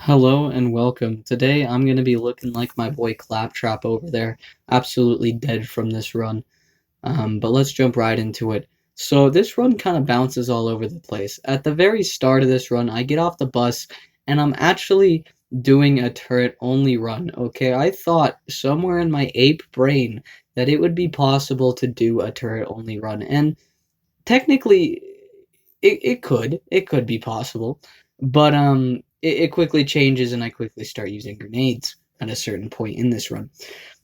Hello and welcome. Today I'm going to be looking like my boy Claptrap over there, absolutely dead from this run. But let's jump right into it. So this run kind of bounces all over the place. At the very start of this run, I get off the bus and I'm actually doing a turret only run. Okay, I thought somewhere in my ape brain that it would be possible to do a turret only run, and technically it could be possible, but it quickly changes and I quickly start using grenades at a certain point in this run.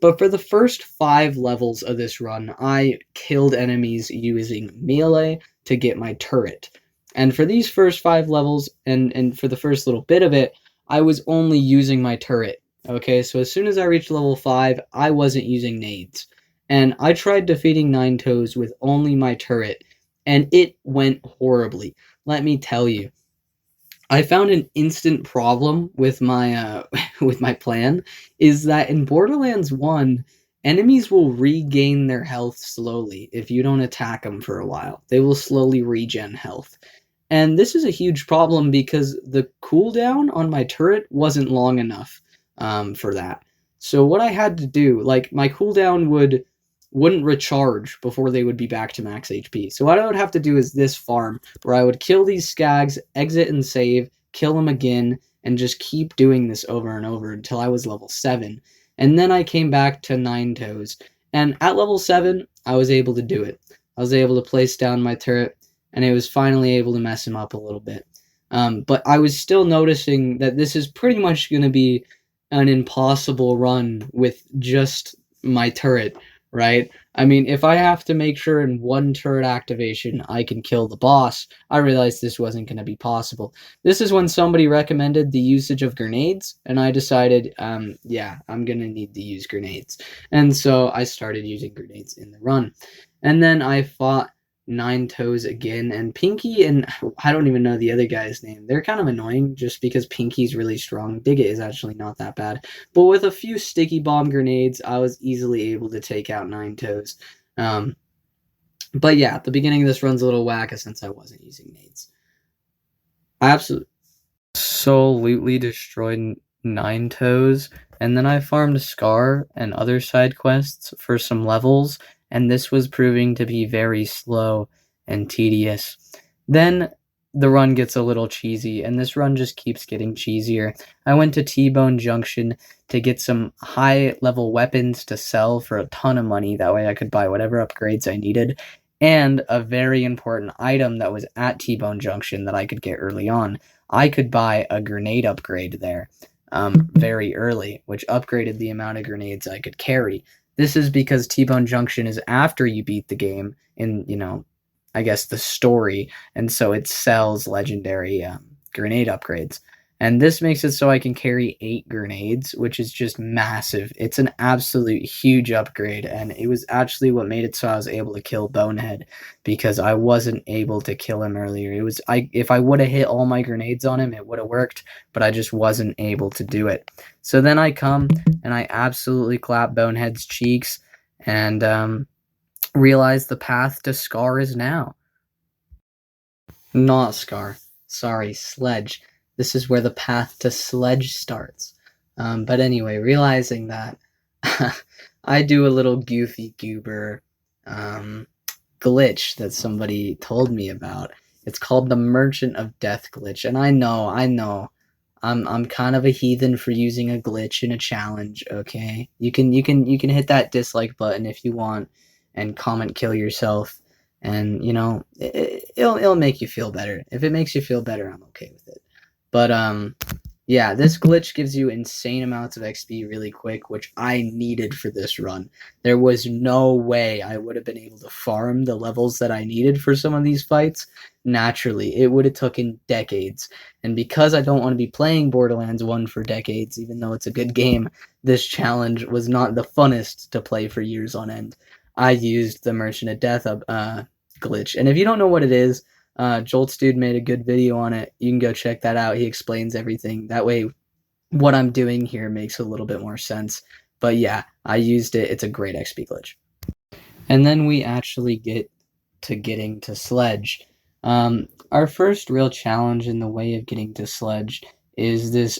But for the first 5 levels of this run, I killed enemies using melee to get my turret. And for these first 5 levels, and for the first little bit of it, I was only using my turret. Okay, so as soon as I reached level 5, I wasn't using nades. And I tried defeating Nine Toes with only my turret, and it went horribly. Let me tell you. I found an instant problem with my with my plan is that in Borderlands 1, enemies will regain their health slowly if you don't attack them for a while. They will slowly regen health. And this is a huge problem because the cooldown on my turret wasn't long enough for that. So what I had to do, like my cooldown wouldn't recharge before they would be back to max HP. So what I would have to do is this farm where I would kill these skags, exit and save, kill them again, and just keep doing this over and over until I was level 7. And then I came back to Nine Toes. And at level 7, I was able to do it. I was able to place down my turret, and it was finally able to mess him up a little bit. But I was still noticing that this is pretty much going to be an impossible run with just my turret, right? I mean, if I have to make sure in one turret activation I can kill the boss, I realized this wasn't going to be possible. This is when somebody recommended the usage of grenades, and I decided, yeah, I'm going to need to use grenades. And so I started using grenades in the run. And then I fought Nine Toes again, and Pinky, and I don't even know the other guy's name. They're kind of annoying just because Pinky's really strong. Digit is actually not that bad. But with a few sticky bomb grenades, I was easily able to take out Nine Toes. But yeah, the beginning of this run's a little whack since I wasn't using nades. I absolutely destroyed Nine Toes, and then I farmed Scar and other side quests for some levels, and this was proving to be very slow and tedious. Then the run gets a little cheesy, and this run just keeps getting cheesier. I went to Tbone Junction to get some high-level weapons to sell for a ton of money. That way I could buy whatever upgrades I needed, and a very important item that was at Tbone Junction that I could get early on. I could buy a grenade upgrade there very early, which upgraded the amount of grenades I could carry. This is because Tbone Junction is after you beat the game in, I guess the story, and so it sells legendary grenade upgrades. And this makes it so I can carry 8 grenades, which is just massive. It's an absolute huge upgrade, and it was actually what made it so I was able to kill Bonehead, because I wasn't able to kill him earlier. If I would have hit all my grenades on him, it would have worked, but I just wasn't able to do it. So then I come, and I absolutely clap Bonehead's cheeks, and realize the path to Scar is now. Not Scar. Sorry, Sledge. This is where the path to Sledge starts. But anyway, realizing that, I do a little goofy goober glitch that somebody told me about. It's called the Merchant of Death glitch, and I know, I'm kind of a heathen for using a glitch in a challenge. Okay, you can hit that dislike button if you want, and comment kill yourself, and it'll make you feel better. If it makes you feel better, I'm okay with it. But yeah, this glitch gives you insane amounts of XP really quick, which I needed for this run. There was no way I would have been able to farm the levels that I needed for some of these fights naturally. It would have taken decades. And because I don't want to be playing Borderlands 1 for decades, even though it's a good game, this challenge was not the funnest to play for years on end. I used the Merchant of Death glitch. And if you don't know what it is, Jolt's dude made a good video on it. You can go check that out. He explains everything. That way, what I'm doing here makes a little bit more sense. But yeah, I used it. It's a great XP glitch. And then we actually get to getting to Sledge. Our first real challenge in the way of getting to Sledge is this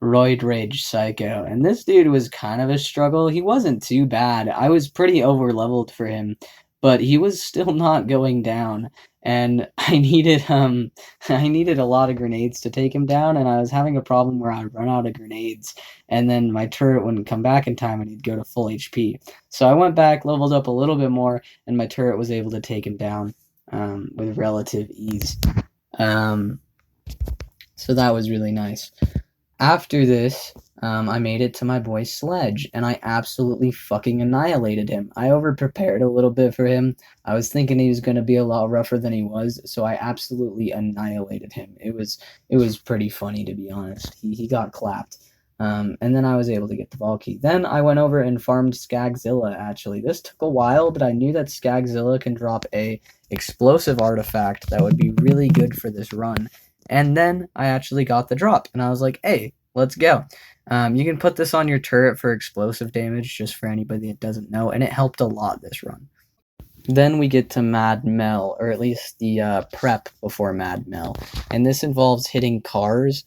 roid rage psycho. And this dude was kind of a struggle. He wasn't too bad. I was pretty over leveled for him, but he was still not going down. And I needed a lot of grenades to take him down, and I was having a problem where I would run out of grenades, and then my turret wouldn't come back in time and he'd go to full HP. So I went back, leveled up a little bit more, and my turret was able to take him down with relative ease. So that was really nice. After this, I made it to my boy Sledge, and I absolutely fucking annihilated him. I overprepared a little bit for him. I was thinking he was going to be a lot rougher than he was, so I absolutely annihilated him. It was pretty funny, to be honest. He got clapped. And then I was able to get the ball key. Then I went over and farmed Skagzilla, actually. This took a while, but I knew that Skagzilla can drop a explosive artifact that would be really good for this run. And then I actually got the drop, and I was like, hey, let's go. You can put this on your turret for explosive damage, just for anybody that doesn't know, and it helped a lot this run. Then we get to Mad Mel, or at least the prep before Mad Mel, and this involves hitting cars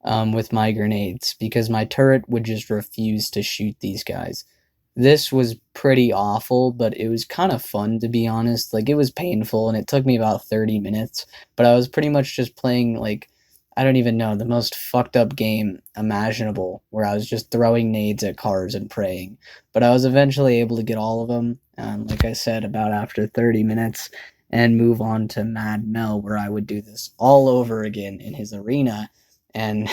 with my grenades, because my turret would just refuse to shoot these guys. This was pretty awful, but it was kind of fun, to be honest. Like, it was painful, and it took me about 30 minutes, but I was pretty much just playing, like, I don't even know, the most fucked up game imaginable, where I was just throwing nades at cars and praying. But I was eventually able to get all of them, like I said, about after 30 minutes, and move on to Mad Mel, where I would do this all over again in his arena, and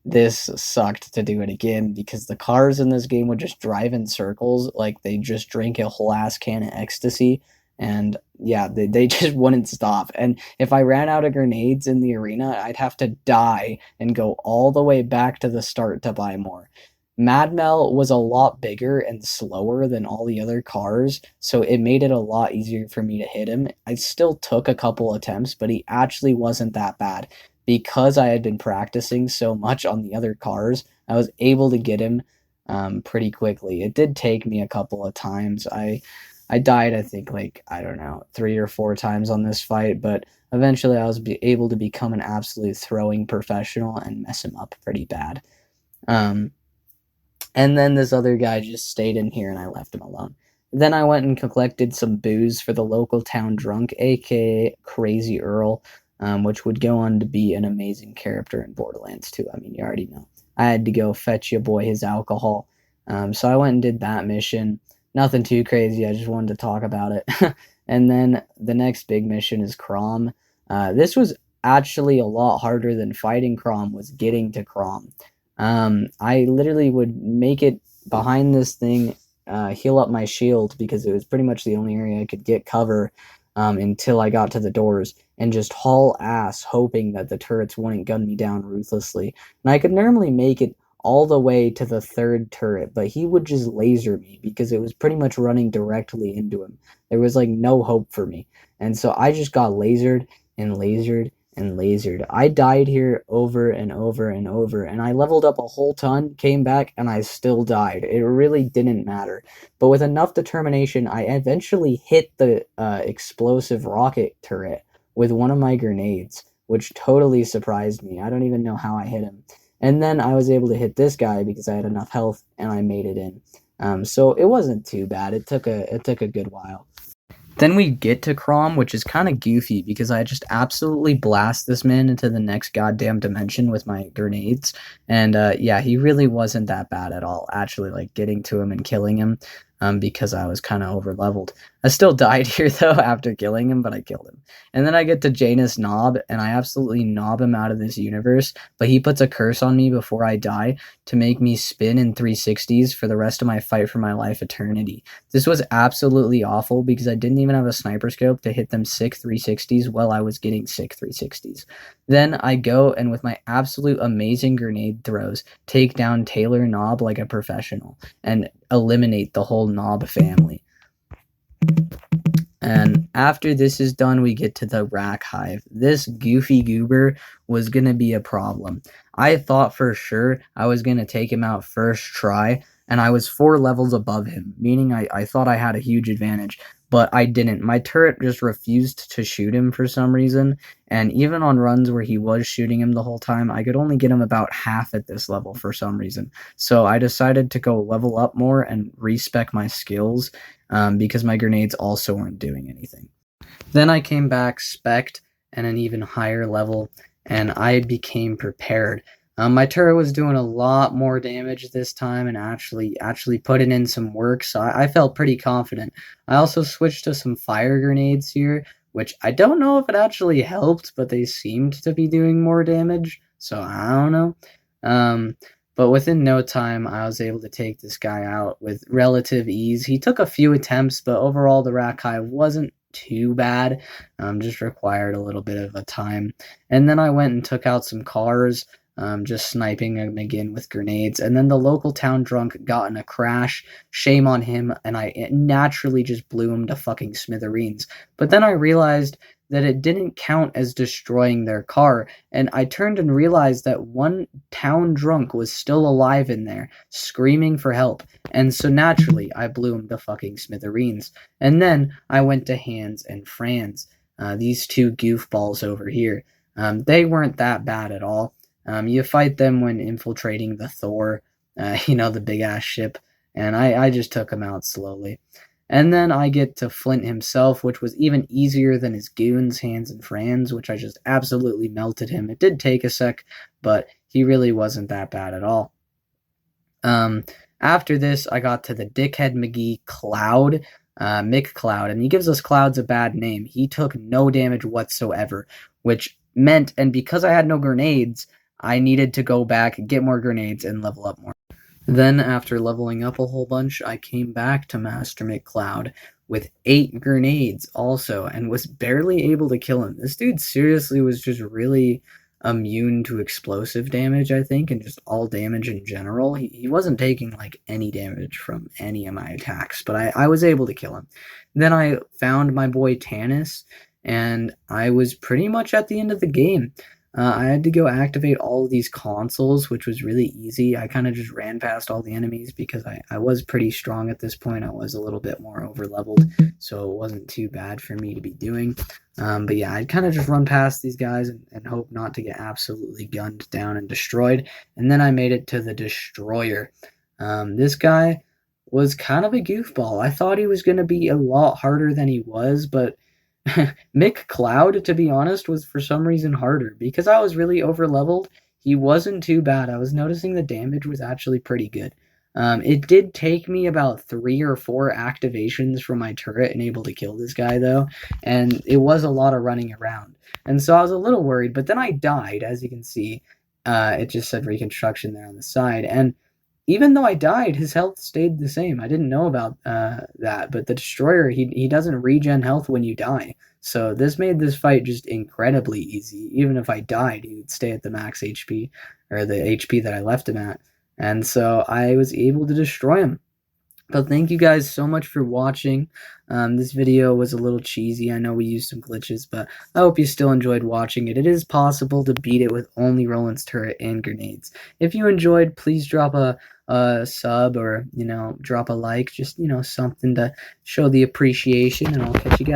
this sucked to do it again, because the cars in this game would just drive in circles like they just drank a whole ass can of ecstasy, and yeah, they just wouldn't stop. And if I ran out of grenades in the arena, I'd have to die and go all the way back to the start to buy more. Mad Mel was a lot bigger and slower than all the other cars, so it made it a lot easier for me to hit him. I still took a couple attempts, but he actually wasn't that bad. Because I had been practicing so much on the other cars, I was able to get him pretty quickly. It did take me a couple of times. I died, I think, like, I don't know, 3 or 4 times on this fight, but eventually I was able to become an absolute throwing professional and mess him up pretty bad. And then this other guy just stayed in here and I left him alone. Then I went and collected some booze for the local town drunk, aka Crazy Earl, which would go on to be an amazing character in Borderlands 2. I mean, you already know. I had to go fetch your boy his alcohol. So I went and did that mission. Nothing too crazy. I just wanted to talk about it. And then the next big mission is Chrom. This was actually a lot harder than fighting Chrom was getting to Chrom. I literally would make it behind this thing, heal up my shield, because it was pretty much the only area I could get cover until I got to the doors, and just haul ass, hoping that the turrets wouldn't gun me down ruthlessly. And I could normally make it all the way to the 3rd turret, but he would just laser me, because it was pretty much running directly into him. There was like no hope for me. And so I just got lasered and lasered and lasered. I died here over and over and over, and I leveled up a whole ton, came back, and I still died. It really didn't matter. But with enough determination, I eventually hit the explosive rocket turret with one of my grenades, which totally surprised me. I don't even know how I hit him. And then I was able to hit this guy because I had enough health, and I made it in. So it wasn't too bad. It took a good while. Then we get to Chrom, which is kind of goofy, because I just absolutely blast this man into the next goddamn dimension with my grenades. And yeah, he really wasn't that bad at all, actually, like, getting to him and killing him, because I was kind of over-leveled. I still died here, though, after killing him, but I killed him. And then I get to Janus Knob, and I absolutely knob him out of this universe, but he puts a curse on me before I die to make me spin in 360s for the rest of my fight for my life eternity. This was absolutely awful, because I didn't even have a sniper scope to hit them sick 360s while I was getting sick 360s. Then I go, and with my absolute amazing grenade throws, take down Taylor Knob like a professional, and eliminate the whole Knob family. And after this is done, we get to the Rack Hive. This goofy goober was going to be a problem. I thought for sure I was going to take him out first try, and I was 4 levels above him, meaning I thought I had a huge advantage. but I didn't. My turret just refused to shoot him for some reason, and even on runs where he was shooting him the whole time, I could only get him about half at this level for some reason. So I decided to go level up more and respec my skills, because my grenades also weren't doing anything. Then I came back specced at an even higher level, and I became prepared. My turret was doing a lot more damage this time and actually putting in some work, so I felt pretty confident. I also switched to some fire grenades here, which I don't know if it actually helped, but they seemed to be doing more damage, so I don't know. But within no time, I was able to take this guy out with relative ease. He took a few attempts, but overall the Rakai wasn't too bad, just required a little bit of a time. And then I went and took out some cars, just sniping him again with grenades, and then the local town drunk got in a crash. Shame on him, and I naturally just blew him to fucking smithereens. But then I realized that it didn't count as destroying their car, and I turned and realized that one town drunk was still alive in there, screaming for help, and so naturally I blew him to fucking smithereens. And then I went to Hans and Franz, these two goofballs over here. They weren't that bad at all. You fight them when infiltrating the Thor, the big-ass ship, and I just took him out slowly. And then I get to Flint himself, which was even easier than his goons, Hans and Franz, which I just absolutely melted him. It did take a sec, but he really wasn't that bad at all. After this, I got to the Dickhead McGee Cloud, mccloud, and he gives us clouds a bad name. He took no damage whatsoever, which meant, and because I had no grenades, I needed to go back, get more grenades, and level up more. Then, after leveling up a whole bunch, I came back to Master mccloud with 8 grenades also, and was barely able to kill him. This dude seriously was just really immune to explosive damage, I think, and just all damage in general. He wasn't taking, like, any damage from any of my attacks, but I was able to kill him. Then I found my boy Tanis, and I was pretty much at the end of the game. I had to go activate all of these consoles, which was really easy. I kind of just ran past all the enemies because I was pretty strong at this point. I was a little bit more over-leveled, so it wasn't too bad for me to be doing. But yeah, I'd kind of just run past these guys and hope not to get absolutely gunned down and destroyed. And then I made it to the Destroyer. This guy was kind of a goofball. I thought he was going to be a lot harder than he was, but mccloud, to be honest, was for some reason harder. Because I was really over-leveled, he wasn't too bad. I was noticing the damage was actually pretty good. It did take me about 3 or 4 activations from my turret and able to kill this guy, though, and it was a lot of running around. And so I was a little worried, but then I died, as you can see. It just said reconstruction there on the side, and even though I died, his health stayed the same. I didn't know about that, but the Destroyer, he doesn't regen health when you die. So this made this fight just incredibly easy. Even if I died, he would stay at the max HP, or the HP that I left him at. And so I was able to destroy him. But thank you guys so much for watching. This video was a little cheesy. I know we used some glitches, but I hope you still enjoyed watching it. It is possible to beat it with only Roland's turret and grenades. If you enjoyed, please drop a sub, or drop a like, just something to show the appreciation, and I'll catch you guys